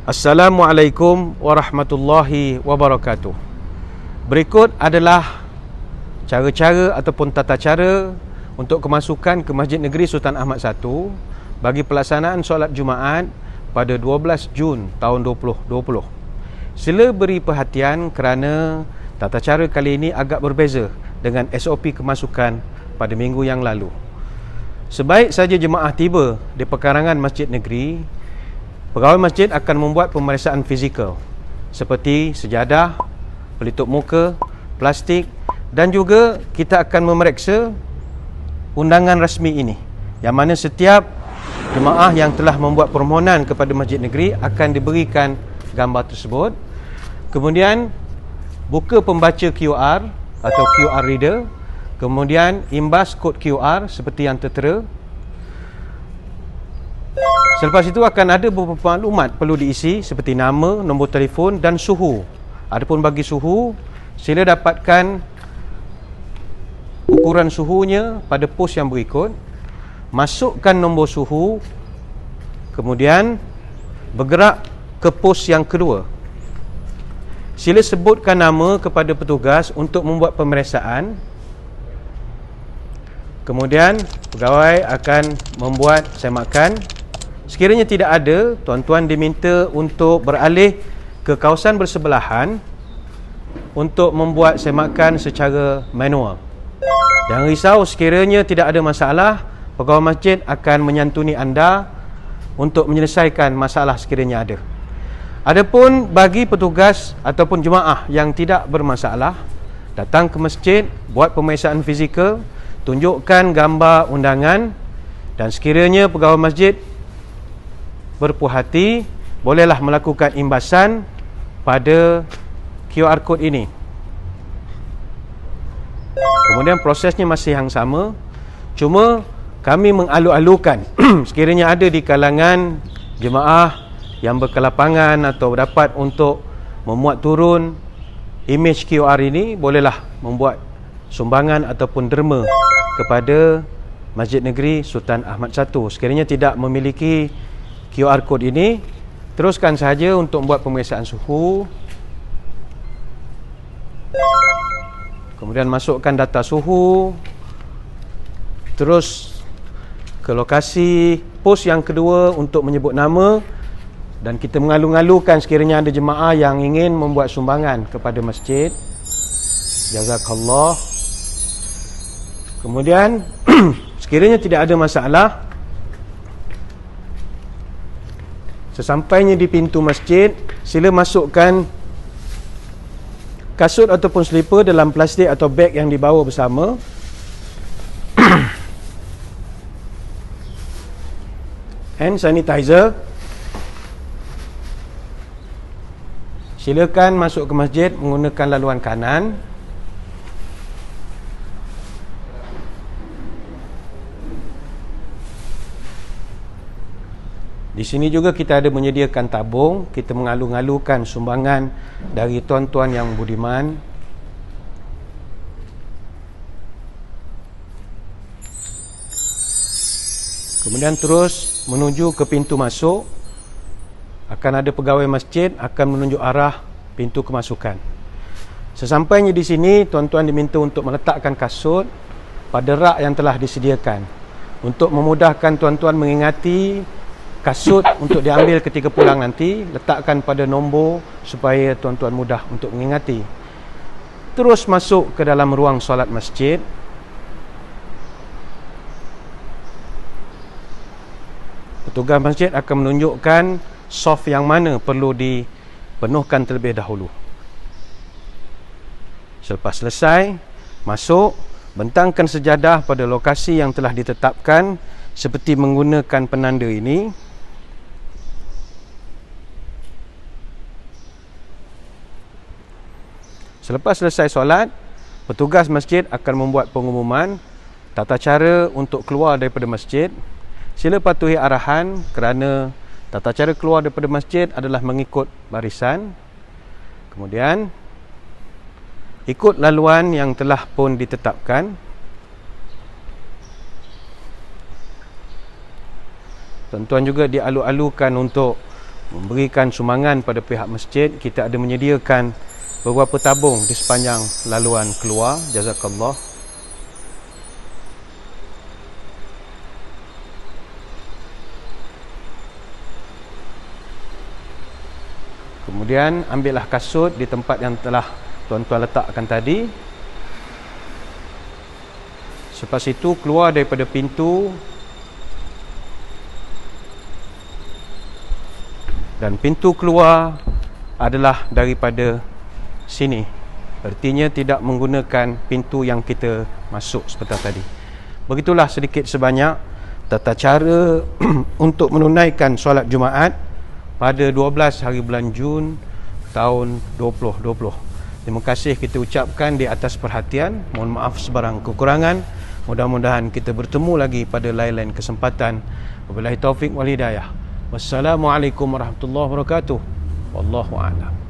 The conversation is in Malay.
Assalamualaikum warahmatullahi wabarakatuh. Berikut adalah cara-cara ataupun tata cara untuk kemasukan ke Masjid Negeri Sultan Ahmad I bagi pelaksanaan solat Jumaat pada 12 Jun tahun 2020. Sila beri perhatian kerana tata cara kali ini agak berbeza dengan SOP kemasukan pada minggu yang lalu. Sebaik saja jemaah tiba di pekarangan Masjid Negeri, pegawai masjid akan membuat pemeriksaan fizikal seperti sejadah, pelitup muka, plastik, dan juga kita akan memeriksa undangan rasmi ini, yang mana setiap jemaah yang telah membuat permohonan kepada Masjid Negeri akan diberikan gambar tersebut. Kemudian buka pembaca QR atau QR reader, kemudian imbas kod QR seperti yang tertera. Selepas itu akan ada beberapa maklumat perlu diisi seperti nama, nombor telefon dan suhu. Adapun bagi suhu, sila dapatkan ukuran suhunya pada pos yang berikut. Masukkan nombor suhu, kemudian bergerak ke pos yang kedua. Sila sebutkan nama kepada petugas untuk membuat pemeriksaan. Kemudian pegawai akan membuat semakan. Sekiranya tidak ada, tuan-tuan diminta untuk beralih ke kawasan bersebelahan untuk membuat semakan secara manual. Jangan risau, sekiranya tidak ada masalah, pegawai masjid akan menyantuni anda untuk menyelesaikan masalah sekiranya ada. Adapun bagi petugas ataupun jemaah yang tidak bermasalah, datang ke masjid, buat pemeriksaan fizikal, tunjukkan gambar undangan, dan sekiranya pegawai masjid berpuas hati, bolehlah melakukan imbasan pada QR code ini. Kemudian prosesnya masih yang sama, cuma kami mengalu-alukan sekiranya ada di kalangan jemaah yang berkelapangan atau dapat untuk memuat turun image QR ini, bolehlah membuat sumbangan ataupun derma kepada Masjid Negeri Sultan Ahmad I. Sekiranya tidak memiliki QR code ini, teruskan sahaja untuk membuat pemeriksaan suhu. Kemudian masukkan data suhu, terus ke lokasi pos yang kedua untuk menyebut nama, dan kita mengalu-alukan sekiranya ada jemaah yang ingin membuat sumbangan kepada masjid. Jazakallah. Kemudian sekiranya tidak ada masalah, sesampainya di pintu masjid, sila masukkan kasut ataupun selipar dalam plastik atau beg yang dibawa bersama. Hand sanitizer. Silakan masuk ke masjid menggunakan laluan kanan. Di sini juga kita ada menyediakan tabung. Kita mengalu-alukan sumbangan dari tuan-tuan yang budiman. Kemudian terus menuju ke pintu masuk. Akan ada pegawai masjid akan menunjuk arah pintu kemasukan. Sesampainya di sini, tuan-tuan diminta untuk meletakkan kasut pada rak yang telah disediakan. Untuk memudahkan tuan-tuan mengingati kasut untuk diambil ketika pulang nanti, letakkan pada nombor supaya tuan-tuan mudah untuk mengingati. Terus masuk ke dalam ruang solat masjid. Petugas masjid akan menunjukkan soft yang mana perlu dipenuhkan terlebih dahulu. Selepas selesai, masuk, bentangkan sejadah pada lokasi yang telah ditetapkan seperti menggunakan penanda ini. Selepas selesai solat, petugas masjid akan membuat pengumuman tata cara untuk keluar daripada masjid. Sila patuhi arahan kerana tata cara keluar daripada masjid adalah mengikut barisan. Kemudian ikut laluan yang telah pun ditetapkan. Tuan-tuan juga dialu-alukan untuk memberikan sumbangan pada pihak masjid. Kita ada menyediakan beberapa tabung di sepanjang laluan keluar. Jazakallah. Kemudian ambillah kasut di tempat yang telah tuan-tuan letakkan tadi. Selepas itu keluar daripada pintu, dan pintu keluar adalah daripada sini. Artinya tidak menggunakan pintu yang kita masuk seperti tadi. Begitulah sedikit sebanyak tata cara untuk menunaikan solat Jumaat pada 12 hari bulan Jun tahun 2020. Terima kasih kita ucapkan di atas perhatian. Mohon maaf sebarang kekurangan. Mudah-mudahan kita bertemu lagi pada lain-lain kesempatan. Wabillahi taufik wal hidayah. Wassalamualaikum warahmatullahi wabarakatuh. Wallahu a'lam.